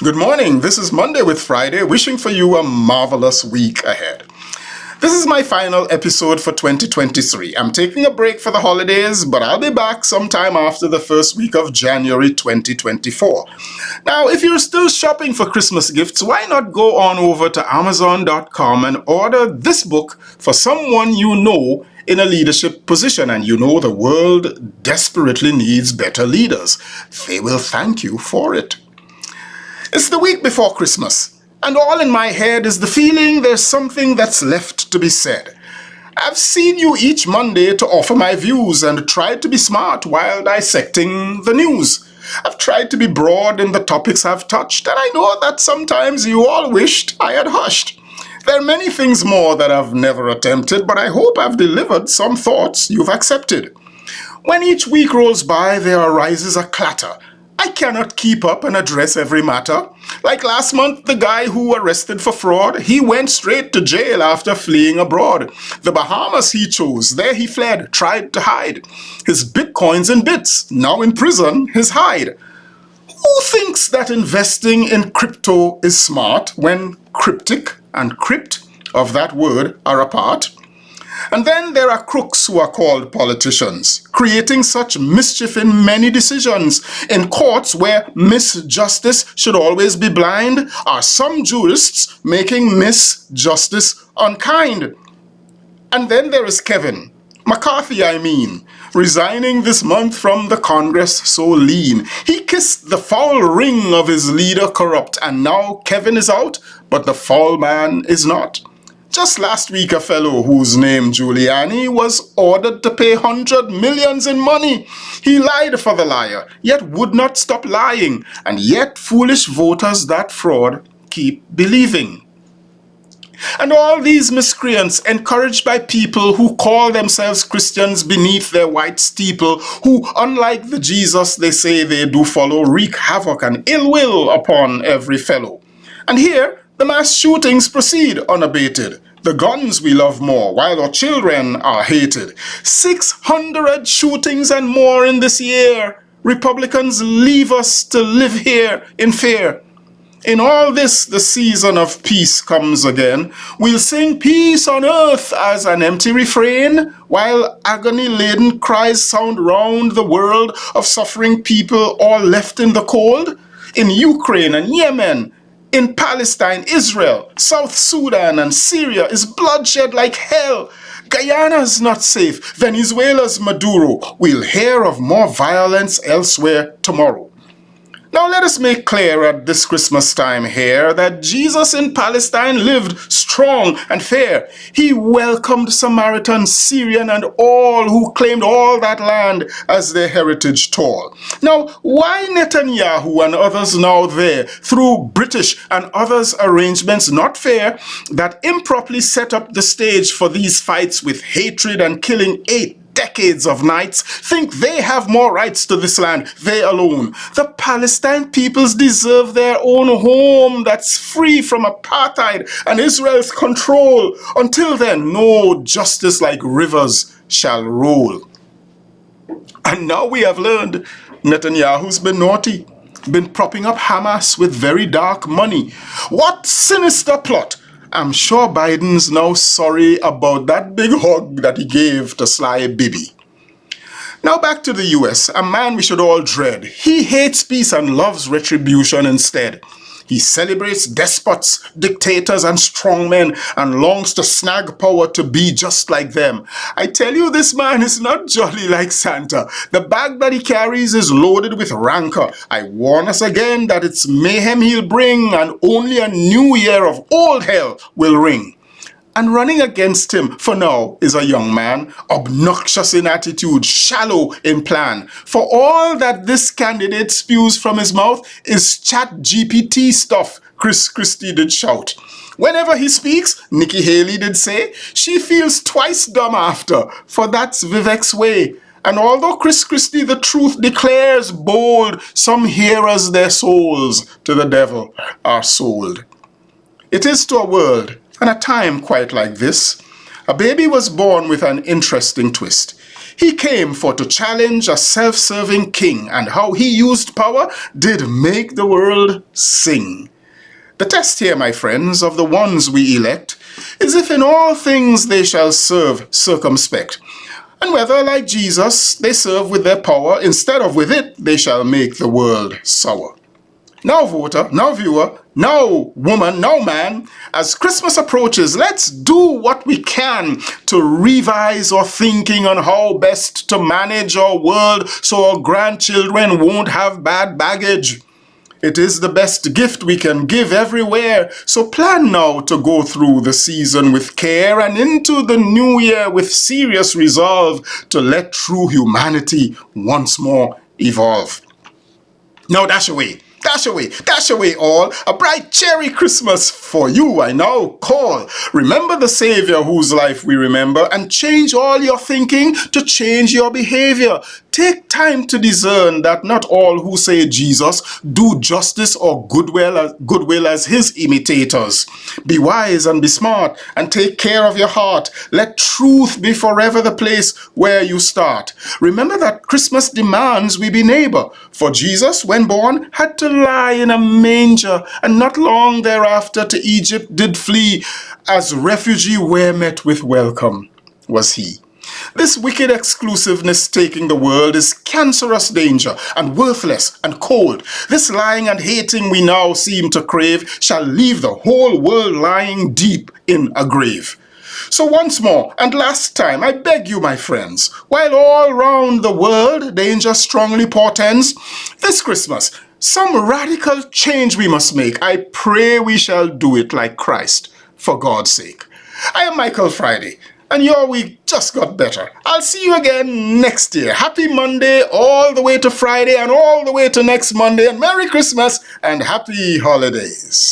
Good morning. This is Monday with Friday, wishing for you a marvelous week ahead. This is my final episode for 2023. I'm taking a break for the holidays, but I'll be back sometime after the first week of January 2024. Now, if you're still shopping for Christmas gifts, why not go on over to Amazon.com and order this book for someone you know in a leadership position, and you know the world desperately needs better leaders. They will thank you for it. It's the week before Christmas. And all in my head is the feeling there's something that's left to be said. I've seen you each Monday to offer my views and tried to be smart while dissecting the news. I've tried to be broad in the topics I've touched, and I know that sometimes you all wished I had hushed. There are many things more that I've never attempted, but I hope I've delivered some thoughts you've accepted. When each week rolls by, there arises a clatter. I cannot keep up and address every matter. Like last month, the guy who arrested for fraud, he went straight to jail after fleeing abroad. The Bahamas he chose, there he fled, tried to hide. His bitcoins and bits, now in prison, his hide. Who thinks that investing in crypto is smart when cryptic and crypt of that word are apart? And then there are crooks who are called politicians, creating such mischief in many decisions. In courts where misjustice should always be blind, are some jurists making misjustice unkind. And then there is Kevin McCarthy, resigning this month from the Congress so lean. He kissed the foul ring of his leader corrupt, and now Kevin is out, but the foul man is not. Just last week, a fellow whose name Giuliani was ordered to pay $100 million in money. He lied for the liar, yet would not stop lying, and yet foolish voters that fraud keep believing. And all these miscreants, encouraged by people who call themselves Christians beneath their white steeple, who, unlike the Jesus they say they do follow, wreak havoc and ill will upon every fellow. And here, the mass shootings proceed unabated. The guns we love more, while our children are hated. 600 shootings and more in this year. Republicans leave us to live here in fear. In all this, the season of peace comes again. We'll sing peace on earth as an empty refrain, while agony-laden cries sound round the world of suffering people all left in the cold. In Ukraine and Yemen, in Palestine, Israel, South Sudan, and Syria is bloodshed like hell. Guyana's not safe. Venezuela's Maduro. We'll hear of more violence elsewhere tomorrow. Now let us make clear at this Christmas time here that Jesus in Palestine lived strong and fair. He welcomed Samaritan, Syrian, and all who claimed all that land as their heritage tall. Now, why Netanyahu and others now there, through British and others' arrangements not fair, that improperly set up the stage for these fights with hatred and killing 8 decades of nights, think they have more rights to this land, they alone. The Palestine peoples deserve their own home that's free from apartheid and Israel's control. Until then, no justice like rivers shall roll. And now we have learned Netanyahu's been naughty, been propping up Hamas with very dark money. What sinister plot! I'm sure Biden's now sorry about that big hug that he gave to Sly Bibi. Now back to the US, a man we should all dread. He hates peace and loves retribution instead. He celebrates despots, dictators, and strongmen, and longs to snag power to be just like them. I tell you, this man is not jolly like Santa. The bag that he carries is loaded with rancor. I warn us again that it's mayhem he'll bring, and only a new year of old hell will ring. And running against him for now is a young man, obnoxious in attitude, shallow in plan. For all that this candidate spews from his mouth is ChatGPT stuff, Chris Christie did shout. Whenever he speaks, Nikki Haley did say, she feels twice dumb after, for that's Vivek's way. And although Chris Christie the truth declares bold, some hearers their souls to the devil are sold. It is to a world and a time quite like this. A baby was born with an interesting twist. He came for to challenge a self-serving king, and how he used power did make the world sing. The test here, my friends, of the ones we elect, is if in all things they shall serve circumspect, and whether, like Jesus, they serve with their power, instead of with it they shall make the world sour. Now voter, now viewer, now woman, now man, as Christmas approaches, let's do what we can to revise our thinking on how best to manage our world so our grandchildren won't have bad baggage. It is the best gift we can give everywhere, so plan now to go through the season with care and into the new year with serious resolve to let true humanity once more evolve. Now dash away. Dash away all. A bright, cheery Christmas for you I now call. Remember the Savior whose life we remember, and change all your thinking to change your behavior. Take time to discern that not all who say Jesus do justice or goodwill as his imitators. Be wise and be smart and take care of your heart. Let truth be forever the place where you start. Remember that Christmas demands we be neighbor, for Jesus, when born, had to lie in a manger, and not long thereafter to Egypt did flee. As refugee where met with welcome was he. This wicked exclusiveness taking the world is cancerous danger and worthless and cold. This lying and hating we now seem to crave shall leave the whole world lying deep in a grave. So once more and last time, I beg you, my friends, while all round the world danger strongly portends, this Christmas some radical change we must make. I pray we shall do it like Christ, for God's sake. I am Michael Friday, and your week just got better. I'll see you again next year. Happy Monday all the way to Friday and all the way to next Monday, and Merry Christmas and Happy Holidays.